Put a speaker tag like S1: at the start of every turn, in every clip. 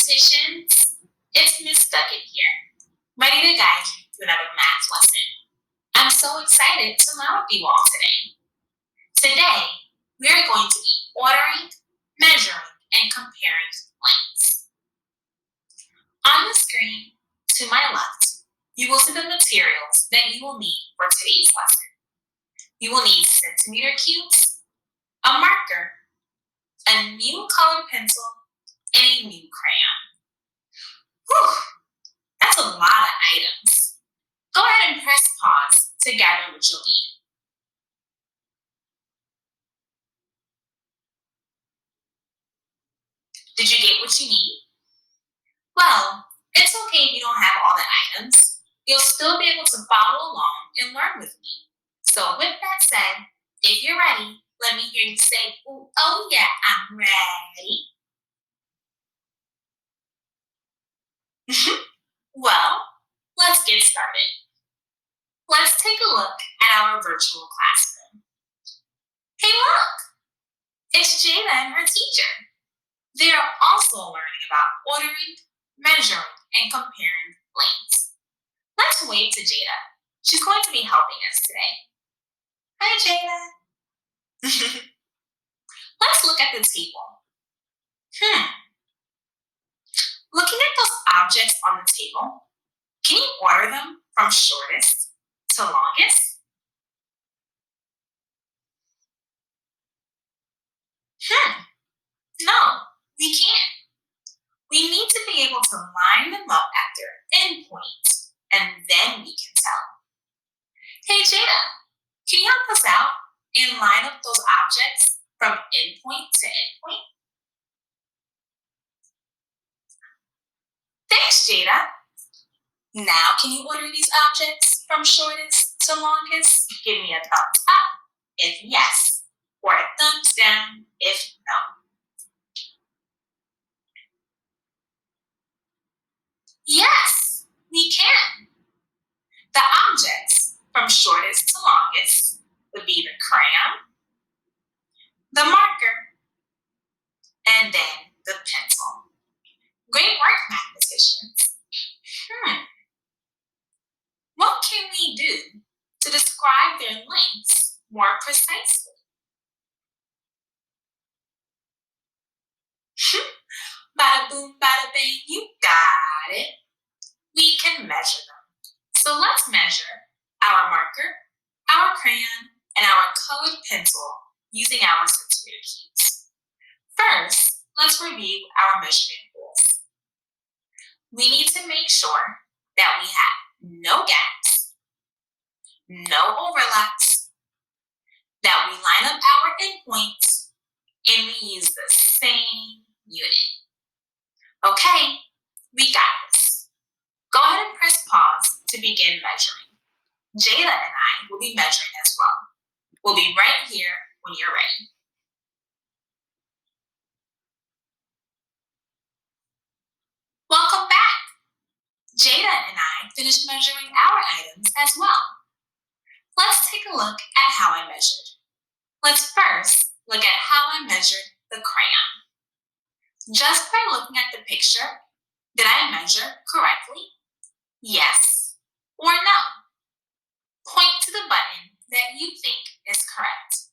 S1: mathematicians, it's Miss Duckett here, ready to guide you through another math lesson. I'm so excited to learn with you all today. Today, we're going to be ordering, measuring, and comparing lengths. On the screen to my left, you will see the materials that you will need for today's lesson. You will need centimeter cubes, a marker, a new colored pencil, and a new crayon. Whew, that's a lot of items. Go ahead and press pause to gather what you'll need. Did you get what you need? Well, it's okay if you don't have all the items. You'll still be able to follow along and learn with me. So with that said, if you're ready, let me hear you say, "Ooh, oh yeah, I'm ready." Well, let's get started. Let's take a look at our virtual classroom. Hey look, it's Jada and her teacher. They are also learning about ordering, measuring, and comparing lengths. Let's wave to Jada. She's going to be helping us today. Hi, Jada. Let's look at the table. Looking at those objects on the table, can you order them from shortest to longest? No, we can't. We need to be able to line them up at their endpoints, and then we can tell. Hey, Jada, can you help us out and line up those objects from endpoint to endpoint? Thanks, Jada. Now, can you order these objects from shortest to longest? Give me a thumbs up if yes, or a thumbs down if no. Yes, we can. The objects from shortest to longest would be the crayon, the marker, and then the pencil. Great work, mathematicians. What can we do to describe their lengths more precisely? Bada boom, bada bang, you got it. We can measure them. So let's measure our marker, our crayon, and our colored pencil using our centimeter cubes. First, let's review our measurement rules. We need to make sure that we have no gaps, no overlaps, that we line up our endpoints, and we use the same unit. Okay, we got this. Go ahead and press pause to begin measuring. Jada and I will be measuring as well. We'll be right here when you're ready. Welcome back. Jada and I finished measuring our items as well. Let's take a look at how I measured. Let's first look at how I measured the crayon. Just by looking at the picture, did I measure correctly? Yes or no? Point to the button that you think is correct.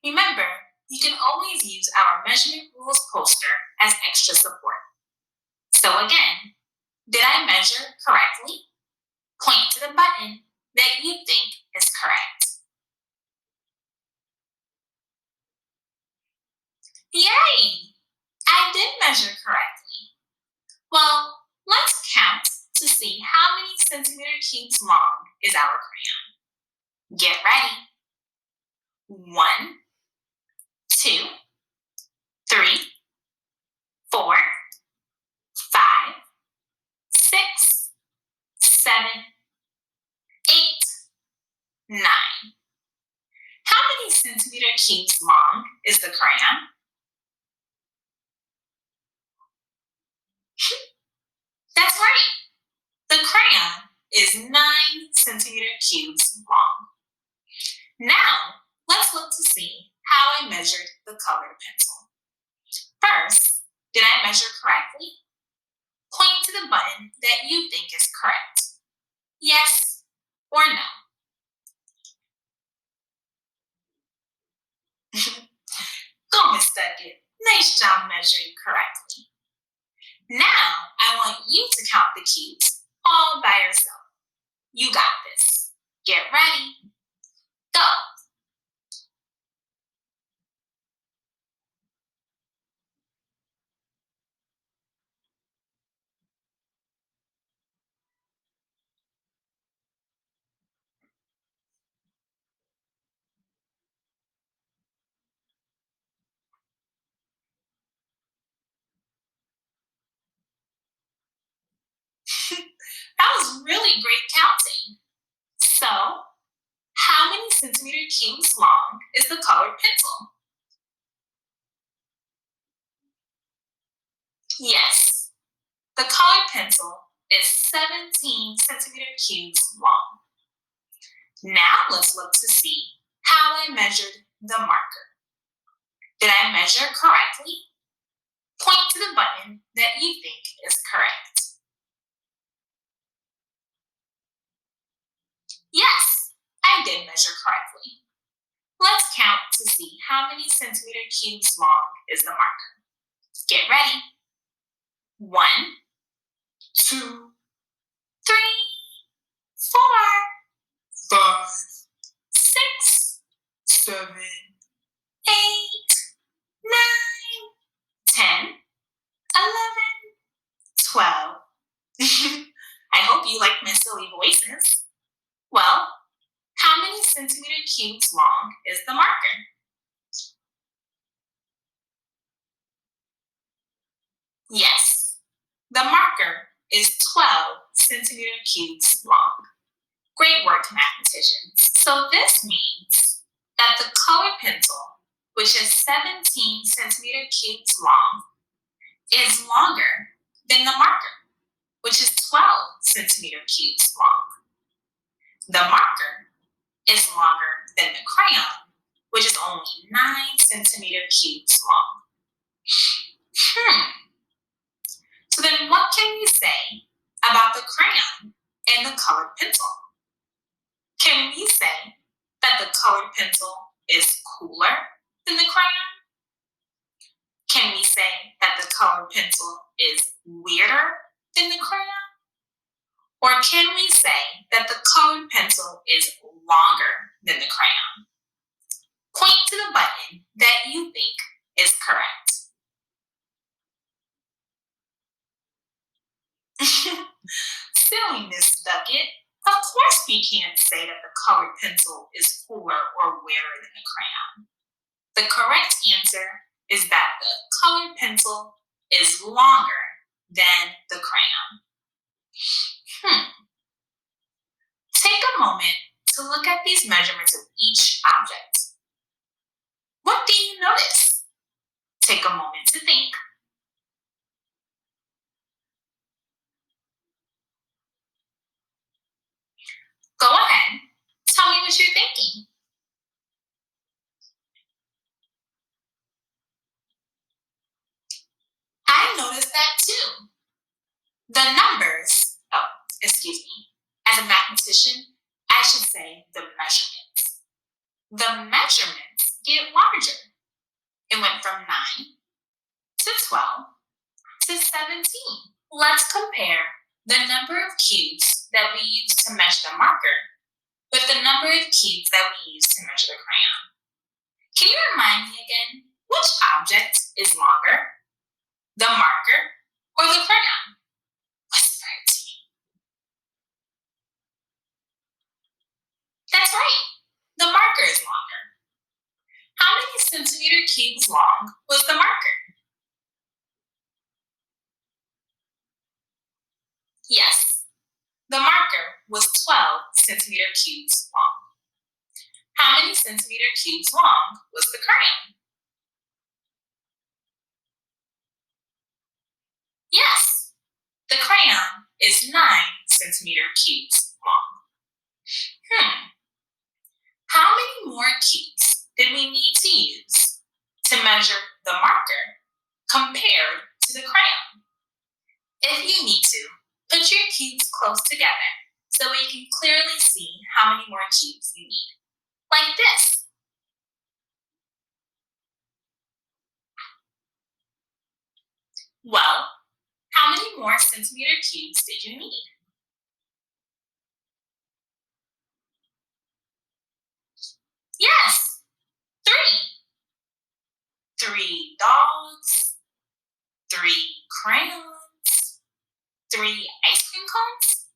S1: Remember, you can always use our measurement rules poster as extra support. So again, did I measure correctly? Point to the button that you think is correct. Yay! I did measure correctly. Well, let's count to see how many centimeter cubes long is our crayon. Get ready. 1, 2, 3, 4, 5, 6, 7, 8, 9. How many centimeter cubes long is the crayon? That's right. The crayon is 9 centimeter cubes long. Now, let's look to see how I measured the colored pencil. First, did I measure correctly? that you think is correct. Yes or no? Go, Miss Duckett. Nice job measuring correctly. Now, I want you to count the cubes all by yourself. You got this. Get ready. Go. That was really great counting. So, how many centimeter cubes long is the colored pencil? Yes, the colored pencil is 17 centimeter cubes long. Now let's look to see how I measured the marker. Did I measure correctly? Point to the button that you think is correct. Yes, I did measure correctly. Let's count to see how many centimeter cubes long is the marker. Get ready. 1, 2, 3, 4, 5, 6, 7, 8, 9, 10, 11, 12. I hope you like my silly voices. Well, how many centimeter cubes long is the marker? Yes, the marker is 12 centimeter cubes long. Great work, mathematicians. So this means that the colored pencil, which is 17 centimeter cubes long, is longer than the marker, which is 12 centimeter cubes long. The marker is longer than the crayon, which is only 9 centimeter cubes long. So then what can we say about the crayon and the colored pencil? Can we say that the colored pencil is cooler than the crayon? Can we say that the colored pencil is weirder than the crayon? Or can we say that the colored pencil is longer than the crayon? Point to the button that you think is correct. Silly Miss Duckett. Of course we can't say that the colored pencil is cooler or weirder than the crayon. The correct answer is that the colored pencil is longer than the crayon. Take a moment to look at these measurements of each object. What do you notice? Take a moment to think. Go ahead, tell me what you're thinking. I noticed that too. The numbers, excuse me, as a mathematician, I should say the measurements. The measurements get larger. It went from 9 to 12 to 17. Let's compare the number of cubes that we use to measure the marker with the number of cubes that we use to measure the crayon. Can you remind me again, which object is longer? The marker or the crayon? Whisper it to me. That's right, the marker is longer. How many centimeter cubes long was the marker? Yes, the marker was 12 centimeter cubes long. How many centimeter cubes long was the crayon? Yes, the crayon is 9 centimeter cubes long. How many more cubes did we need to use to measure the marker compared to the crayon? If you need to, put your cubes close together so we can clearly see how many more cubes you need. Like this. Well, how many more centimeter cubes did you need? Yes, three. Three dogs, three crayons, three ice cream cones?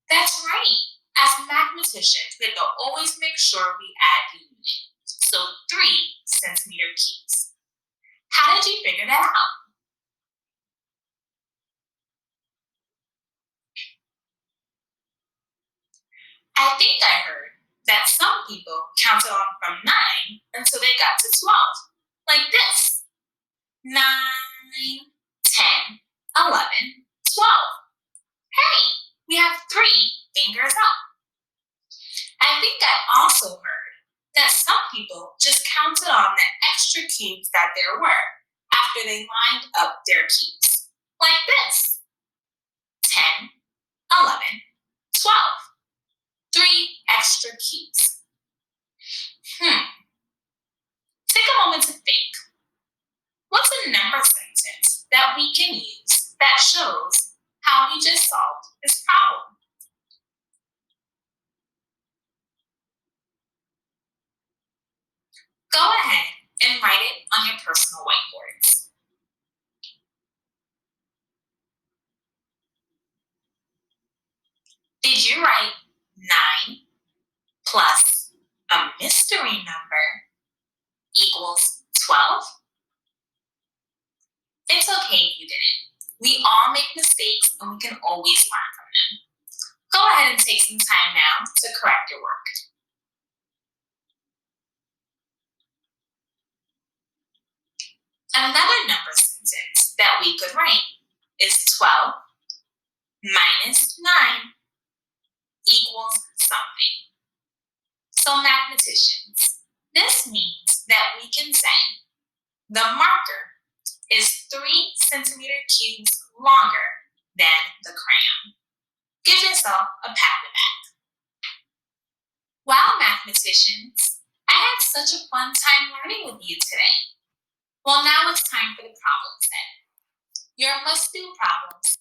S1: That's right. As mathematicians, we have to always make sure we add the unit. So 3 centimeter cubes. How did you figure that out? I think I heard that some people counted on from 9 until they got to 12. Like this: 9, 10, 11, 12. Hey, we have 3 fingers up. I think I also heard that some people just counted on the extra cubes that there were after they lined up their cubes. Like this: 10, 11, 12. 3 extra cubes. Take a moment to think. What's a number sentence that we can use that shows how we just solved this problem? Go ahead and write it on your personal whiteboards. Did you write 9 plus a mystery number equals 12? It's okay if you didn't. We all make mistakes and we can always learn from them. Go ahead and take some time now to correct your work. Another number sentence that we could write is 12 minus 9 equals something. So mathematicians, this means that we can say the marker is 3 centimeter cubes longer than the crayon. Give yourself a pat on the back. Wow, mathematicians, I had such a fun time learning with you today. Well, now it's time for the problem set. Your must-do problems